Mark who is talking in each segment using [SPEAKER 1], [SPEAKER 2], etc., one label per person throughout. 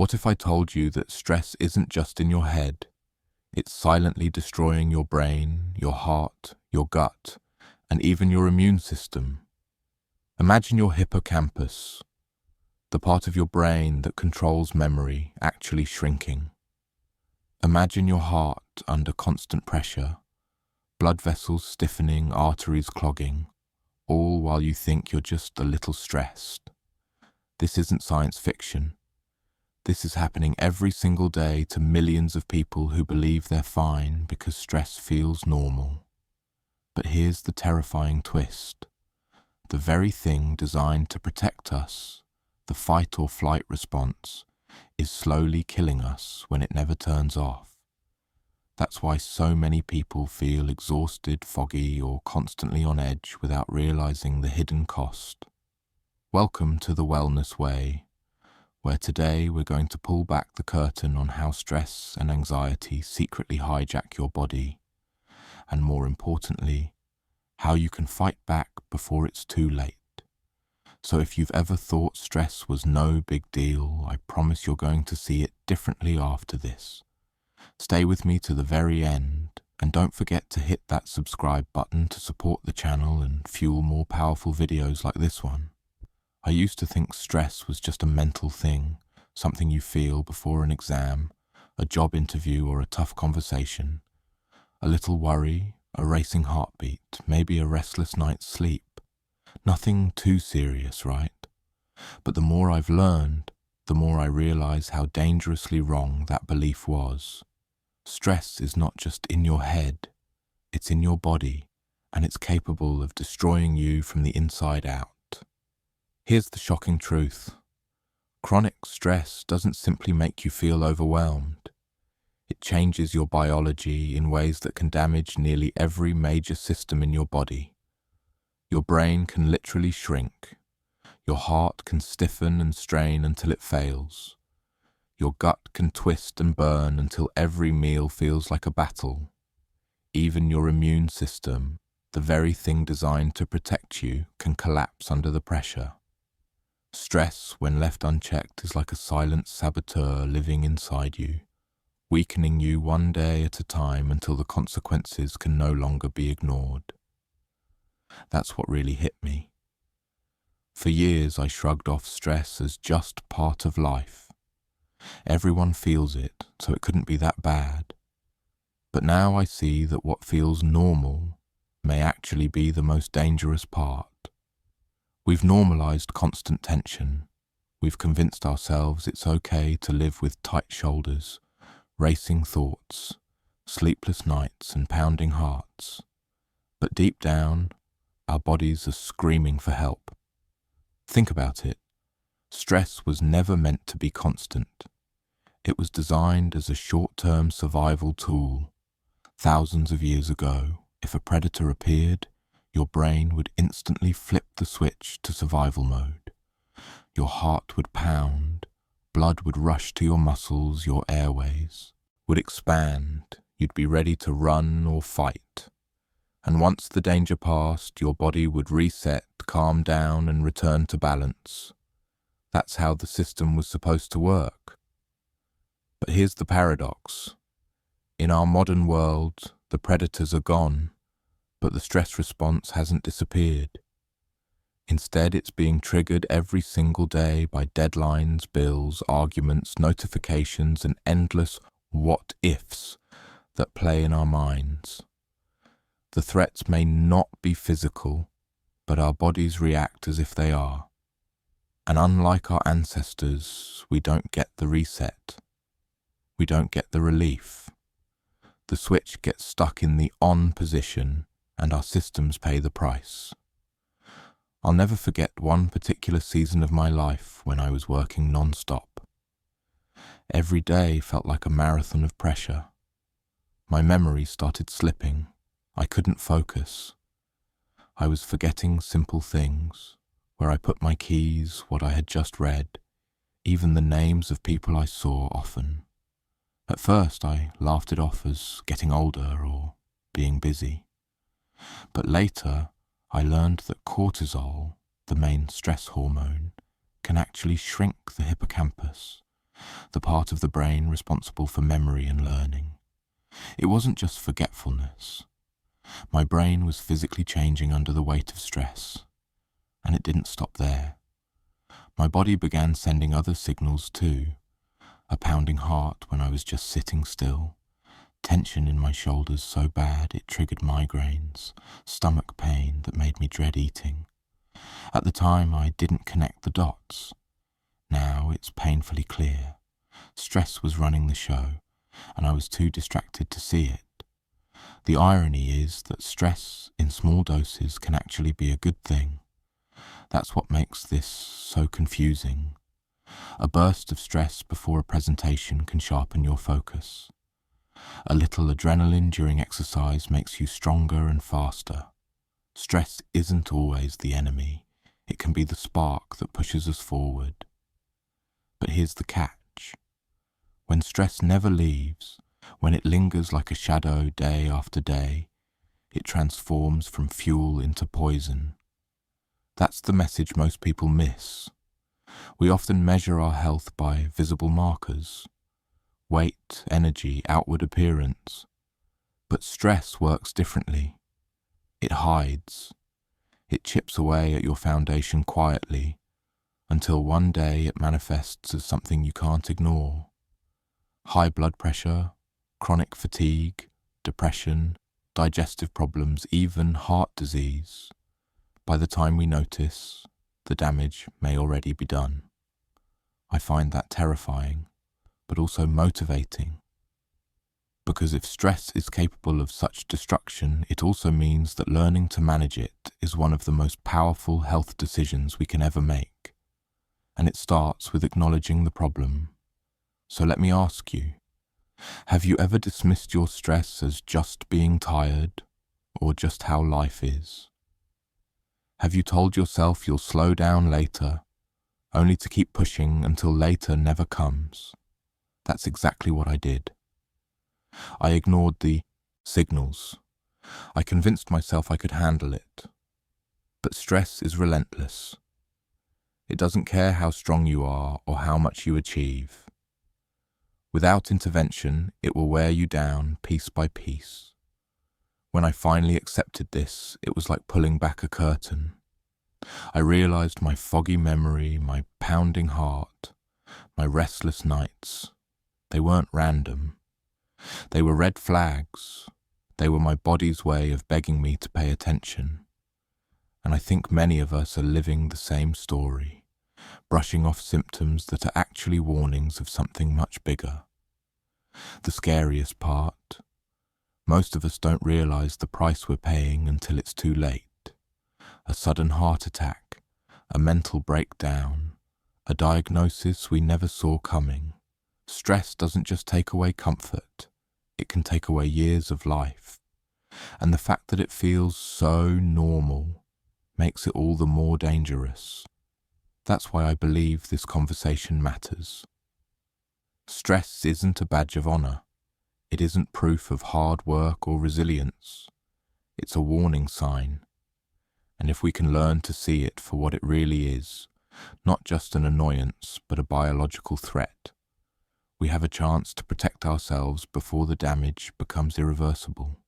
[SPEAKER 1] What if I told you that stress isn't just in your head? It's silently destroying your brain, your heart, your gut, and even your immune system. Imagine your hippocampus, the part of your brain that controls memory, actually shrinking. Imagine your heart under constant pressure, blood vessels stiffening, arteries clogging, all while you think you're just a little stressed. This isn't science fiction. This is happening every single day to millions of people who believe they're fine because stress feels normal. But here's the terrifying twist. The very thing designed to protect us, the fight or flight response, is slowly killing us when it never turns off. That's why so many people feel exhausted, foggy, or constantly on edge without realizing the hidden cost. Welcome to the Wellness Way, where today we're going to pull back the curtain on how stress and anxiety secretly hijack your body, and more importantly, how you can fight back before it's too late. So if you've ever thought stress was no big deal, I promise you're going to see it differently after this. Stay with me to the very end, and don't forget to hit that subscribe button to support the channel and fuel more powerful videos like this one. I used to think stress was just a mental thing, something you feel before an exam, a job interview or a tough conversation. A little worry, a racing heartbeat, maybe a restless night's sleep. Nothing too serious, right? But the more I've learned, the more I realize how dangerously wrong that belief was. Stress is not just in your head, it's in your body, and it's capable of destroying you from the inside out. Here's the shocking truth. Chronic stress doesn't simply make you feel overwhelmed. It changes your biology in ways that can damage nearly every major system in your body. Your brain can literally shrink. Your heart can stiffen and strain until it fails. Your gut can twist and burn until every meal feels like a battle. Even your immune system, the very thing designed to protect you, can collapse under the pressure. Stress, when left unchecked, is like a silent saboteur living inside you, weakening you one day at a time until the consequences can no longer be ignored. That's what really hit me. For years I shrugged off stress as just part of life. Everyone feels it, so it couldn't be that bad. But now I see that what feels normal may actually be the most dangerous part. We've normalized constant tension. We've convinced ourselves it's okay to live with tight shoulders, racing thoughts, sleepless nights and pounding hearts. But deep down, our bodies are screaming for help. Think about it. Stress was never meant to be constant. It was designed as a short-term survival tool. Thousands of years ago, if a predator appeared, your brain would instantly flip the switch to survival mode. Your heart would pound, blood would rush to your muscles, your airways would expand, you'd be ready to run or fight. And once the danger passed, your body would reset, calm down and return to balance. That's how the system was supposed to work. But here's the paradox. In our modern world, the predators are gone, but the stress response hasn't disappeared. Instead, it's being triggered every single day by deadlines, bills, arguments, notifications, and endless what-ifs that play in our minds. The threats may not be physical, but our bodies react as if they are. And unlike our ancestors, we don't get the reset. We don't get the relief. The switch gets stuck in the on position, and our systems pay the price. I'll never forget one particular season of my life when I was working non-stop. Every day felt like a marathon of pressure. My memory started slipping. I couldn't focus. I was forgetting simple things, where I put my keys, what I had just read, even the names of people I saw often. At first I laughed it off as getting older or being busy. But later, I learned that cortisol, the main stress hormone, can actually shrink the hippocampus, the part of the brain responsible for memory and learning. It wasn't just forgetfulness. My brain was physically changing under the weight of stress, and it didn't stop there. My body began sending other signals too, a pounding heart when I was just sitting still, tension in my shoulders so bad it triggered migraines, stomach pain that made me dread eating. At the time, I didn't connect the dots. Now it's painfully clear. Stress was running the show, and I was too distracted to see it. The irony is that stress in small doses can actually be a good thing. That's what makes this so confusing. A burst of stress before a presentation can sharpen your focus. A little adrenaline during exercise makes you stronger and faster. Stress isn't always the enemy. It can be the spark that pushes us forward. But here's the catch. When stress never leaves, when it lingers like a shadow day after day, it transforms from fuel into poison. That's the message most people miss. We often measure our health by visible markers: weight, energy, outward appearance. But stress works differently. It hides. It chips away at your foundation quietly, until one day it manifests as something you can't ignore. High blood pressure, chronic fatigue, depression, digestive problems, even heart disease. By the time we notice, the damage may already be done. I find that terrifying, but also motivating. Because if stress is capable of such destruction, it also means that learning to manage it is one of the most powerful health decisions we can ever make. And it starts with acknowledging the problem. So let me ask you, have you ever dismissed your stress as just being tired, or just how life is? Have you told yourself you'll slow down later, only to keep pushing until later never comes? That's exactly what I did. I ignored the signals. I convinced myself I could handle it. But stress is relentless. It doesn't care how strong you are or how much you achieve. Without intervention, it will wear you down piece by piece. When I finally accepted this, it was like pulling back a curtain. I realized my foggy memory, my pounding heart, my restless nights. They weren't random. They were red flags. They were my body's way of begging me to pay attention. And I think many of us are living the same story, brushing off symptoms that are actually warnings of something much bigger. The scariest part, most of us don't realize the price we're paying until it's too late. A sudden heart attack, a mental breakdown, a diagnosis we never saw coming. Stress doesn't just take away comfort, it can take away years of life. And the fact that it feels so normal makes it all the more dangerous. That's why I believe this conversation matters. Stress isn't a badge of honor. It isn't proof of hard work or resilience. It's a warning sign. And if we can learn to see it for what it really is, not just an annoyance, but a biological threat, we have a chance to protect ourselves before the damage becomes irreversible.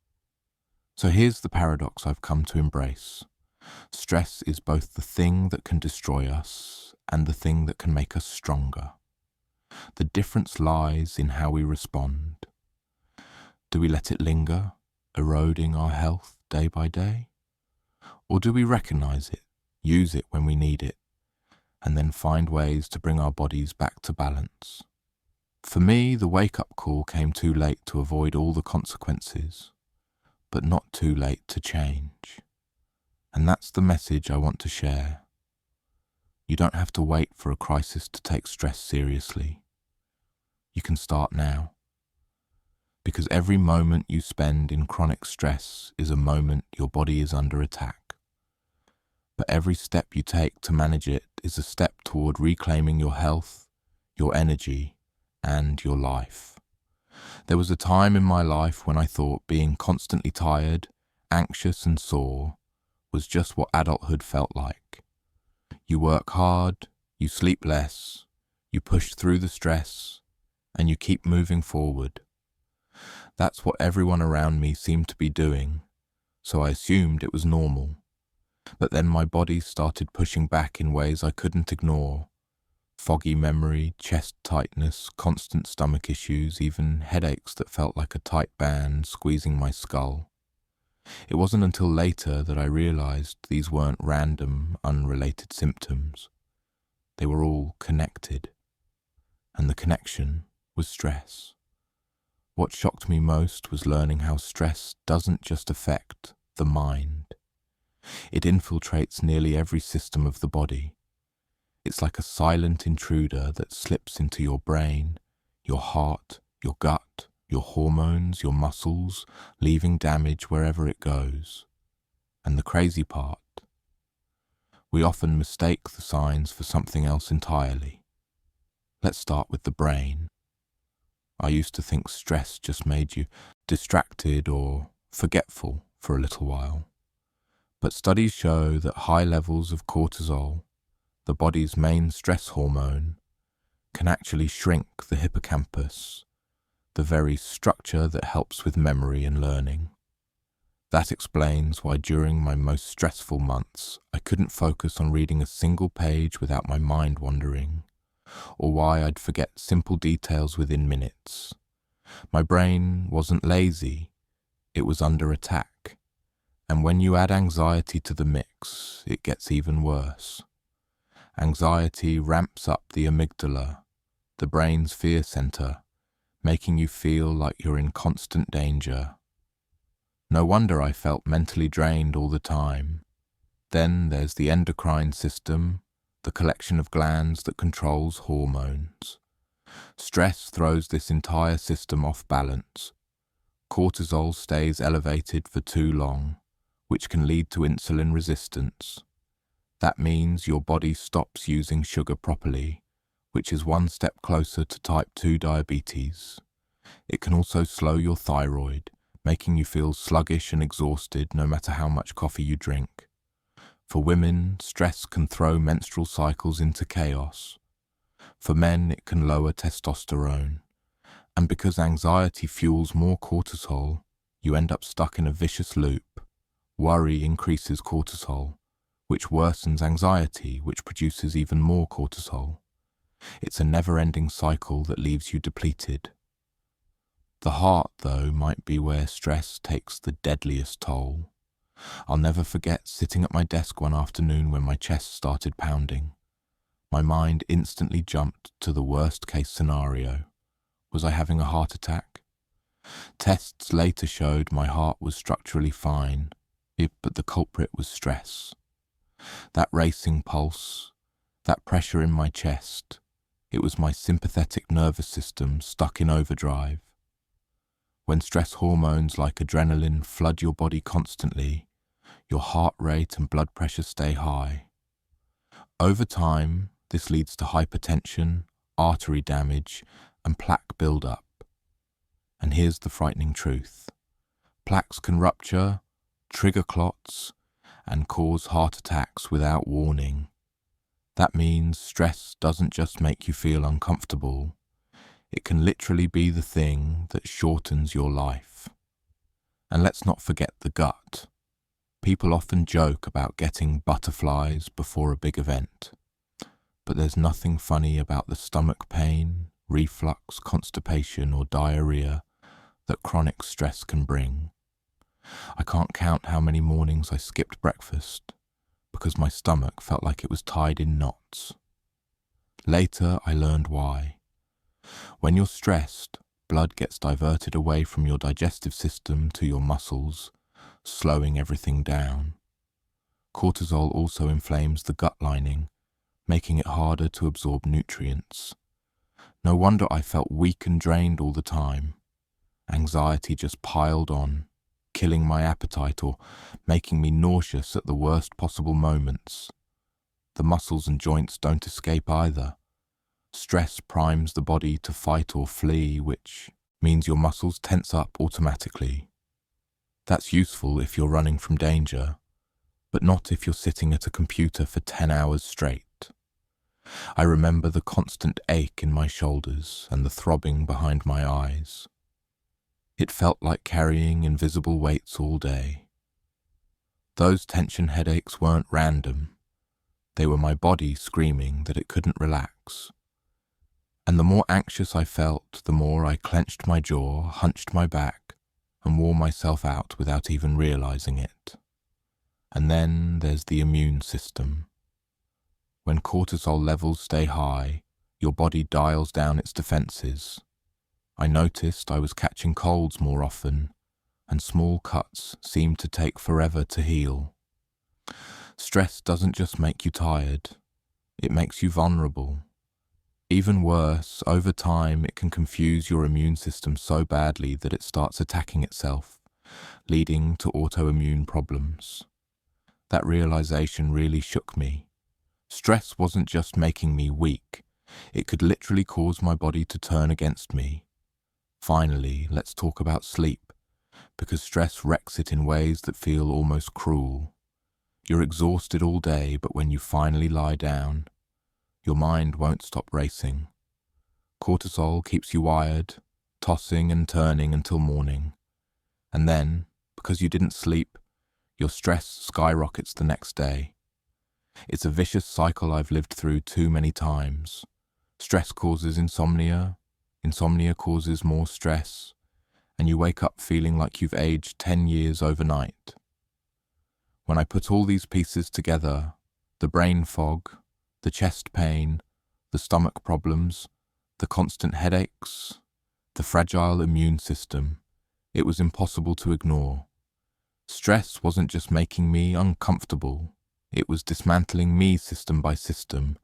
[SPEAKER 1] So here's the paradox I've come to embrace. Stress is both the thing that can destroy us and the thing that can make us stronger. The difference lies in how we respond. Do we let it linger, eroding our health day by day? Or do we recognize it, use it when we need it, and then find ways to bring our bodies back to balance? For me, the wake-up call came too late to avoid all the consequences, but not too late to change. And that's the message I want to share. You don't have to wait for a crisis to take stress seriously. You can start now. Because every moment you spend in chronic stress is a moment your body is under attack. But every step you take to manage it is a step toward reclaiming your health, your energy, and your life. There was a time in my life when I thought being constantly tired, anxious and sore was just what adulthood felt like. You work hard, you sleep less, You push through the stress, and you keep moving forward. That's what everyone around me seemed to be doing, so I assumed it was normal. But then my body started pushing back in ways I couldn't ignore. Foggy memory, chest tightness, constant stomach issues, even headaches that felt like a tight band squeezing my skull. It wasn't until later that I realized these weren't random, unrelated symptoms. They were all connected. And the connection was stress. What shocked me most was learning how stress doesn't just affect the mind. It infiltrates nearly every system of the body. It's like a silent intruder that slips into your brain, your heart, your gut, your hormones, your muscles, leaving damage wherever it goes. And the crazy part, we often mistake the signs for something else entirely. Let's start with the brain. I used to think stress just made you distracted or forgetful for a little while. But studies show that high levels of cortisol, the body's main stress hormone, can actually shrink the hippocampus, the very structure that helps with memory and learning. That explains why during my most stressful months, I couldn't focus on reading a single page without my mind wandering, or why I'd forget simple details within minutes. My brain wasn't lazy, it was under attack. And when you add anxiety to the mix, it gets even worse. Anxiety ramps up the amygdala, the brain's fear center, making you feel like you're in constant danger. No wonder I felt mentally drained all the time. Then there's the endocrine system, the collection of glands that controls hormones. Stress throws this entire system off balance. Cortisol stays elevated for too long, which can lead to insulin resistance. That means your body stops using sugar properly, which is one step closer to type 2 diabetes. It can also slow your thyroid, making you feel sluggish and exhausted no matter how much coffee you drink. For women, stress can throw menstrual cycles into chaos. For men, it can lower testosterone. And because anxiety fuels more cortisol, you end up stuck in a vicious loop. Worry increases cortisol, which worsens anxiety, which produces even more cortisol. It's a never-ending cycle that leaves you depleted. The heart, though, might be where stress takes the deadliest toll. I'll never forget sitting at my desk one afternoon when my chest started pounding. My mind instantly jumped to the worst-case scenario. Was I having a heart attack? Tests later showed my heart was structurally fine, but the culprit was stress. That racing pulse, that pressure in my chest, it was my sympathetic nervous system stuck in overdrive. When stress hormones like adrenaline flood your body constantly, your heart rate and blood pressure stay high. Over time, this leads to hypertension, artery damage, and plaque buildup. And here's the frightening truth. Plaques can rupture, trigger clots, and cause heart attacks without warning. That means stress doesn't just make you feel uncomfortable. It can literally be the thing that shortens your life. And let's not forget the gut. People often joke about getting butterflies before a big event. But there's nothing funny about the stomach pain, reflux, constipation, or diarrhea that chronic stress can bring. I can't count how many mornings I skipped breakfast because my stomach felt like it was tied in knots. Later, I learned why. When you're stressed, blood gets diverted away from your digestive system to your muscles, slowing everything down. Cortisol also inflames the gut lining, making it harder to absorb nutrients. No wonder I felt weak and drained all the time. Anxiety just piled on, killing my appetite or making me nauseous at the worst possible moments. The muscles and joints don't escape either. Stress primes the body to fight or flee, which means your muscles tense up automatically. That's useful if you're running from danger, but not if you're sitting at a computer for 10 hours straight. I remember the constant ache in my shoulders and the throbbing behind my eyes. It felt like carrying invisible weights all day. Those tension headaches weren't random. They were my body screaming that it couldn't relax. And the more anxious I felt, the more I clenched my jaw, hunched my back, and wore myself out without even realizing it. And then there's the immune system. When cortisol levels stay high, your body dials down its defenses. I noticed I was catching colds more often, and small cuts seemed to take forever to heal. Stress doesn't just make you tired, it makes you vulnerable. Even worse, over time it can confuse your immune system so badly that it starts attacking itself, leading to autoimmune problems. That realization really shook me. Stress wasn't just making me weak, it could literally cause my body to turn against me. Finally, let's talk about sleep, because stress wrecks it in ways that feel almost cruel. You're exhausted all day, but when you finally lie down, your mind won't stop racing. Cortisol keeps you wired, tossing and turning until morning. And then, because you didn't sleep, your stress skyrockets the next day. It's a vicious cycle I've lived through too many times. Stress causes insomnia, insomnia causes more stress, and you wake up feeling like you've aged 10 years overnight. When I put all these pieces together, the brain fog, the chest pain, the stomach problems, the constant headaches, the fragile immune system, it was impossible to ignore. Stress wasn't just making me uncomfortable, it was dismantling me system by system,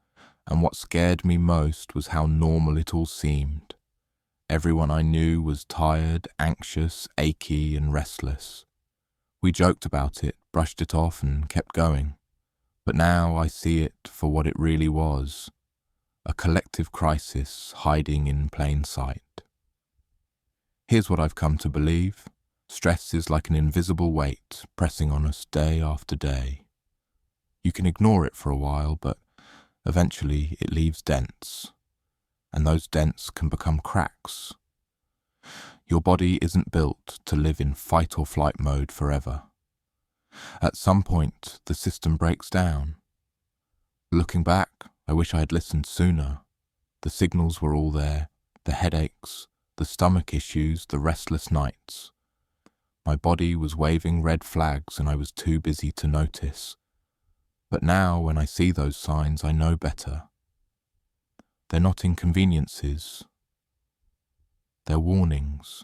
[SPEAKER 1] and what scared me most was how normal it all seemed. Everyone I knew was tired, anxious, achy, and restless. We joked about it, brushed it off, and kept going. But now I see it for what it really was, a collective crisis hiding in plain sight. Here's what I've come to believe. Stress is like an invisible weight pressing on us day after day. You can ignore it for a while, but eventually it leaves dents, and those dents can become cracks. Your body isn't built to live in fight or flight mode forever. At some point, the system breaks down. Looking back, I wish I had listened sooner. The signals were all there, the headaches, the stomach issues, the restless nights. My body was waving red flags and I was too busy to notice. But now, when I see those signs, I know better. They're not inconveniences. They're warnings.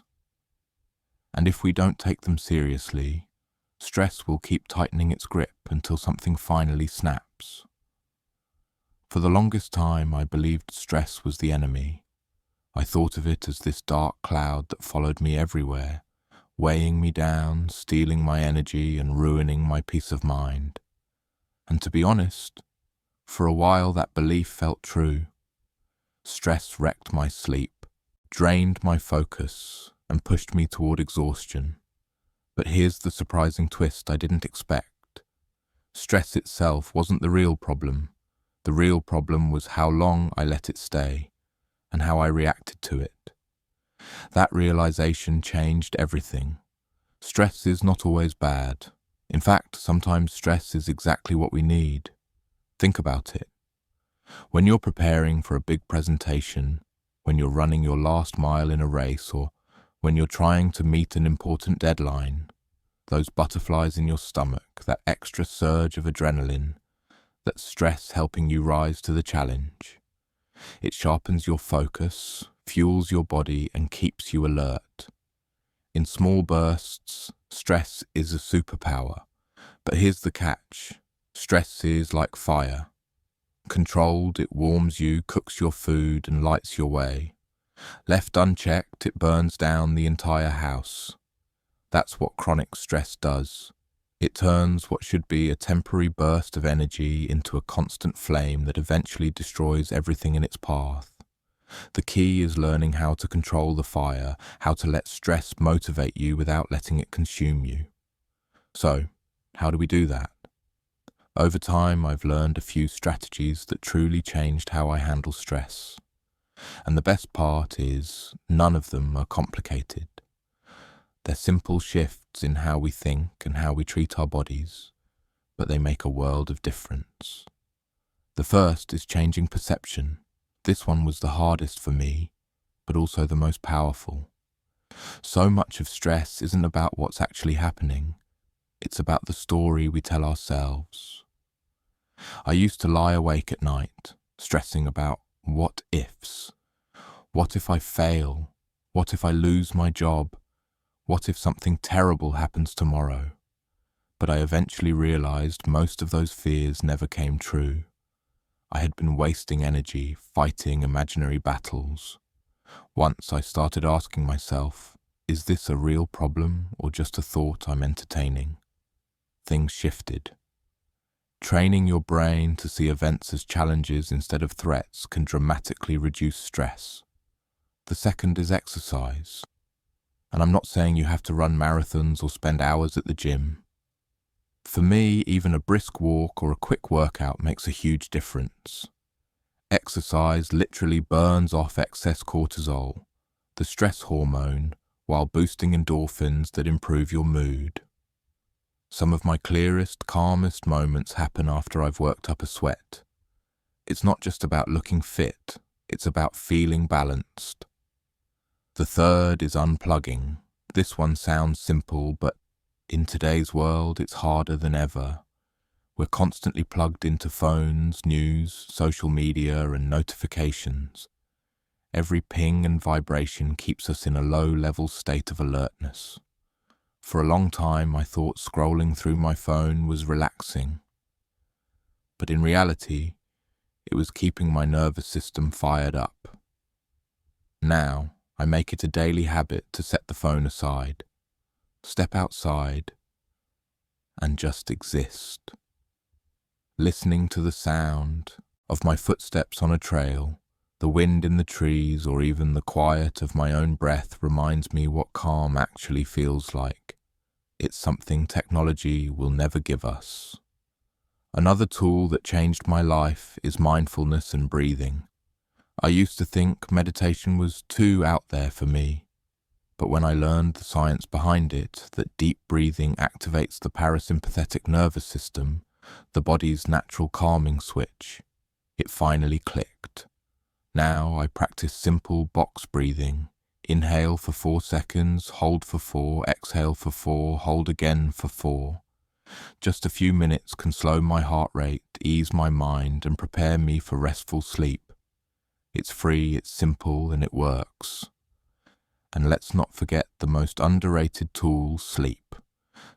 [SPEAKER 1] And if we don't take them seriously, stress will keep tightening its grip until something finally snaps. For the longest time, I believed stress was the enemy. I thought of it as this dark cloud that followed me everywhere, weighing me down, stealing my energy, and ruining my peace of mind. And to be honest, for a while that belief felt true. Stress wrecked my sleep, drained my focus, and pushed me toward exhaustion. But here's the surprising twist I didn't expect. Stress itself wasn't the real problem. The real problem was how long I let it stay, and how I reacted to it. That realization changed everything. Stress is not always bad. In fact, sometimes stress is exactly what we need. Think about it. When you're preparing for a big presentation, when you're running your last mile in a race, or when you're trying to meet an important deadline, those butterflies in your stomach, that extra surge of adrenaline, that stress helping you rise to the challenge. It sharpens your focus, fuels your body, and keeps you alert. In small bursts, stress is a superpower. But here's the catch. Stress is like fire. Controlled, it warms you, cooks your food, and lights your way. Left unchecked, it burns down the entire house. That's what chronic stress does. It turns what should be a temporary burst of energy into a constant flame that eventually destroys everything in its path. The key is learning how to control the fire, how to let stress motivate you without letting it consume you. So, how do we do that? Over time, I've learned a few strategies that truly changed how I handle stress. And the best part is, none of them are complicated. They're simple shifts in how we think and how we treat our bodies, but they make a world of difference. The first is changing perception. This one was the hardest for me, but also the most powerful. So much of stress isn't about what's actually happening. It's about the story we tell ourselves. I used to lie awake at night, stressing about what ifs. What if I fail? What if I lose my job? What if something terrible happens tomorrow? But I eventually realized most of those fears never came true. I had been wasting energy fighting imaginary battles. Once I started asking myself, is this a real problem or just a thought I'm entertaining? Things shifted. Training your brain to see events as challenges instead of threats can dramatically reduce stress. The second is exercise. And I'm not saying you have to run marathons or spend hours at the gym. For me, even a brisk walk or a quick workout makes a huge difference. Exercise literally burns off excess cortisol, the stress hormone, while boosting endorphins that improve your mood. Some of my clearest, calmest moments happen after I've worked up a sweat. It's not just about looking fit, it's about feeling balanced. The third is unplugging. This one sounds simple, but in today's world, it's harder than ever. We're constantly plugged into phones, news, social media, and notifications. Every ping and vibration keeps us in a low-level state of alertness. For a long time, I thought scrolling through my phone was relaxing. But in reality, it was keeping my nervous system fired up. Now, I make it a daily habit to set the phone aside, step outside, and just exist. Listening to the sound of my footsteps on a trail, the wind in the trees, or even the quiet of my own breath reminds me what calm actually feels like. It's something technology will never give us. Another tool that changed my life is mindfulness and breathing. I used to think meditation was too out there for me, but when I learned the science behind it, that deep breathing activates the parasympathetic nervous system, the body's natural calming switch, it finally clicked. Now I practice simple box breathing. Inhale for 4 seconds, hold for 4, exhale for 4, hold again for 4. Just a few minutes can slow my heart rate, ease my mind, and prepare me for restful sleep. It's free, it's simple, and it works. And let's not forget the most underrated tool, sleep.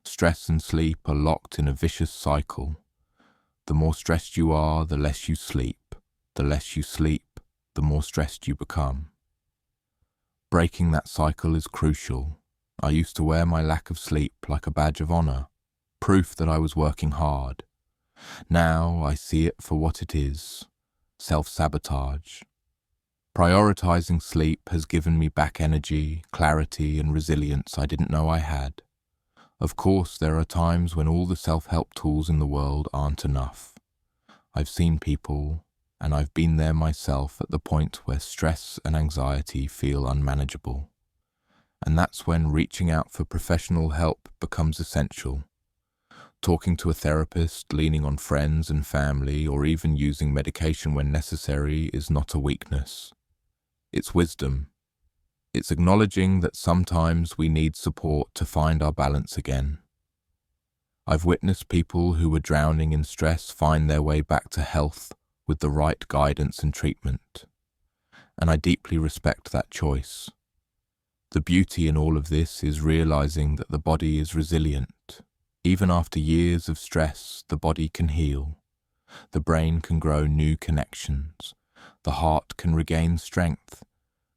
[SPEAKER 1] Stress and sleep are locked in a vicious cycle. The more stressed you are, the less you sleep. The less you sleep, the more stressed you become. Breaking that cycle is crucial. I used to wear my lack of sleep like a badge of honor, proof that I was working hard. Now I see it for what it is, self-sabotage. Prioritizing sleep has given me back energy, clarity, and resilience I didn't know I had. Of course, there are times when all the self-help tools in the world aren't enough. I've seen people, and I've been there myself at the point where stress and anxiety feel unmanageable. And that's when reaching out for professional help becomes essential. Talking to a therapist, leaning on friends and family, or even using medication when necessary is not a weakness. It's wisdom. It's acknowledging that sometimes we need support to find our balance again. I've witnessed people who were drowning in stress find their way back to health with the right guidance and treatment. And I deeply respect that choice. The beauty in all of this is realizing that the body is resilient. Even after years of stress, the body can heal. The brain can grow new connections. The heart can regain strength.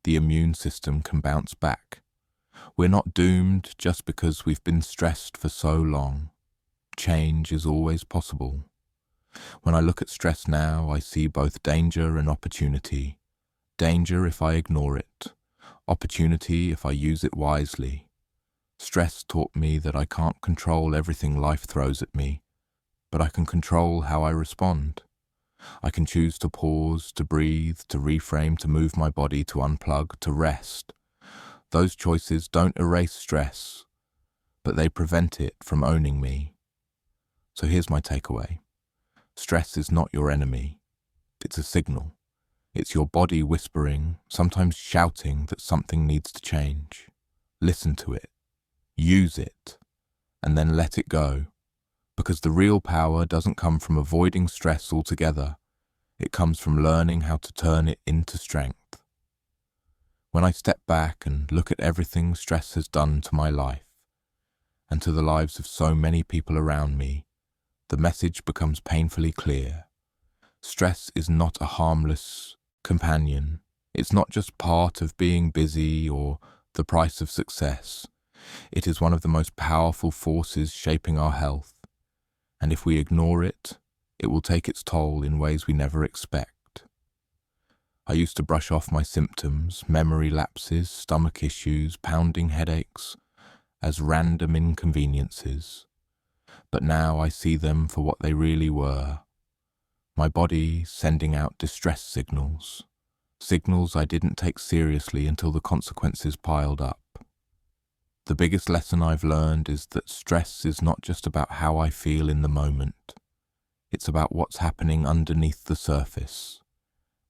[SPEAKER 1] The immune system can bounce back. We're not doomed just because we've been stressed for so long. Change is always possible. When I look at stress now, I see both danger and opportunity. Danger if I ignore it. Opportunity if I use it wisely. Stress taught me that I can't control everything life throws at me, but I can control how I respond. I can choose to pause, to breathe, to reframe, to move my body, to unplug, to rest. Those choices don't erase stress, but they prevent it from owning me. So here's my takeaway. Stress is not your enemy. It's a signal. It's your body whispering, sometimes shouting that something needs to change. Listen to it, use it, and then let it go. Because the real power doesn't come from avoiding stress altogether. It comes from learning how to turn it into strength. When I step back and look at everything stress has done to my life and to the lives of so many people around me, the message becomes painfully clear. Stress is not a harmless companion. It's not just part of being busy or the price of success. It is one of the most powerful forces shaping our health. And if we ignore it, it will take its toll in ways we never expect. I used to brush off my symptoms, memory lapses, stomach issues, pounding headaches, as random inconveniences. But now I see them for what they really were. My body sending out distress signals. Signals I didn't take seriously until the consequences piled up. The biggest lesson I've learned is that stress is not just about how I feel in the moment. It's about what's happening underneath the surface.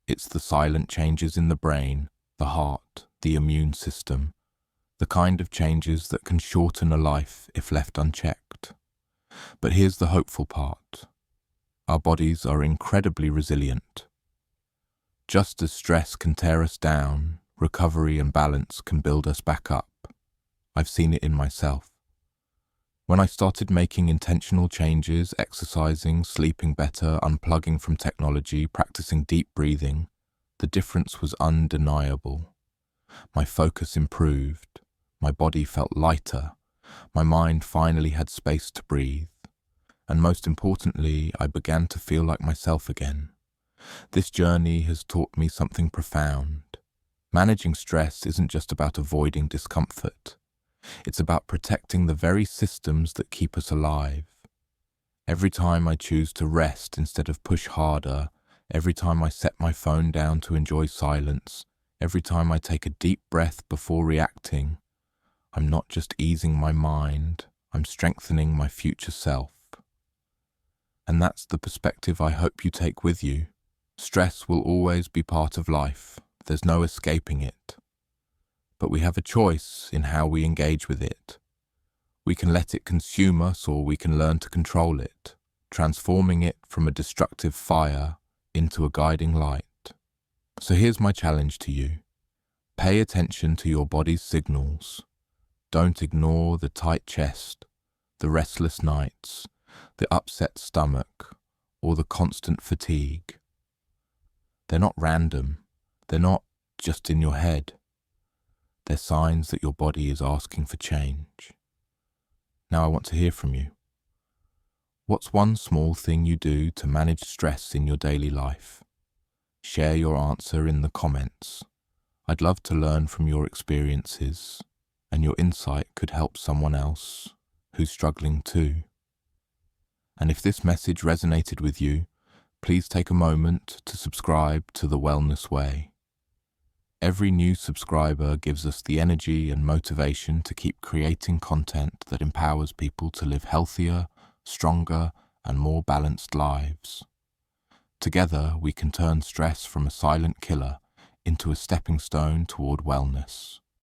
[SPEAKER 1] It's the silent changes in the brain, the heart, the immune system, the kind of changes that can shorten a life if left unchecked. But here's the hopeful part. Our bodies are incredibly resilient. Just as stress can tear us down, recovery and balance can build us back up. I've seen it in myself. When I started making intentional changes, exercising, sleeping better, unplugging from technology, practicing deep breathing, the difference was undeniable. My focus improved. My body felt lighter. My mind finally had space to breathe. And most importantly, I began to feel like myself again. This journey has taught me something profound. Managing stress isn't just about avoiding discomfort. It's about protecting the very systems that keep us alive. Every time I choose to rest instead of push harder, every time I set my phone down to enjoy silence, every time I take a deep breath before reacting, I'm not just easing my mind, I'm strengthening my future self. And that's the perspective I hope you take with you. Stress will always be part of life. There's no escaping it. But we have a choice in how we engage with it. We can let it consume us, or we can learn to control it, transforming it from a destructive fire into a guiding light. So here's my challenge to you. Pay attention to your body's signals. Don't ignore the tight chest, the restless nights, the upset stomach, or the constant fatigue. They're not random. They're not just in your head. They're signs that your body is asking for change. Now I want to hear from you. What's one small thing you do to manage stress in your daily life? Share your answer in the comments. I'd love to learn from your experiences, and your insight could help someone else who's struggling too. And if this message resonated with you, please take a moment to subscribe to The Wellness Way. Every new subscriber gives us the energy and motivation to keep creating content that empowers people to live healthier, stronger, and more balanced lives. Together, we can turn stress from a silent killer into a stepping stone toward wellness.